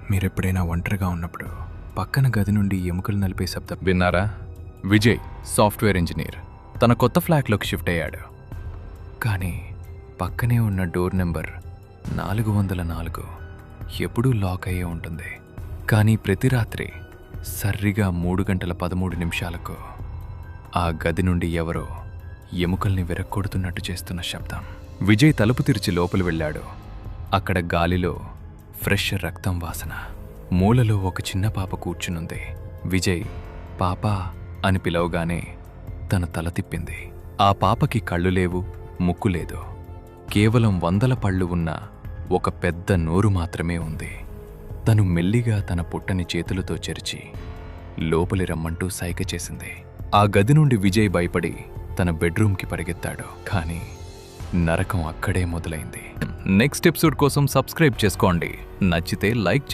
మీరెప్పుడైనా ఒంటరిగా ఉన్నప్పుడు పక్కన గది నుండి ఎముకలు నలిపే శబ్దం విన్నారా? విజయ్ సాఫ్ట్వేర్ ఇంజనీర్ తన కొత్త ఫ్లాట్లోకి షిఫ్ట్ అయ్యాడు. కానీ పక్కనే ఉన్న డోర్ నెంబర్ 404 ఎప్పుడూ లాక్ అయ్యే ఉంటుంది. కానీ ప్రతి రాత్రి సర్రిగా 3:13 ఆ గది నుండి ఎవరో ఎముకల్ని విరక్కొడుతున్నట్టు చేస్తున్న శబ్దం. విజయ్ తలుపు తెరిచి లోపలి వెళ్ళాడు. అక్కడ గాలిలో ఫ్రెష్ రక్తం వాసన. మూలలో ఒక చిన్న పాప కూర్చునుంది. విజయ్ పాపా అని పిలవగానే తన తల తిప్పింది. ఆ పాపకి కళ్ళు లేవు, ముక్కు లేదు. కేవలం 100 పళ్ళు ఉన్న ఒక పెద్ద నోరు మాత్రమే ఉంది. తను మెల్లిగా తన పుట్టని చేతులతో చెరిచి లోపలి రమ్మంటూ సైగ చేసింది. ఆ గది నుండి విజయ్ భయపడి తన బెడ్రూమ్కి పరిగెత్తాడు. కానీ నరకం అక్కడే మొదలైంది. నెక్స్ట్ ఎపిసోడ్ కోసం సబ్స్క్రైబ్ చేసుకోండి. నచ్చితే లైక్ చేయండి.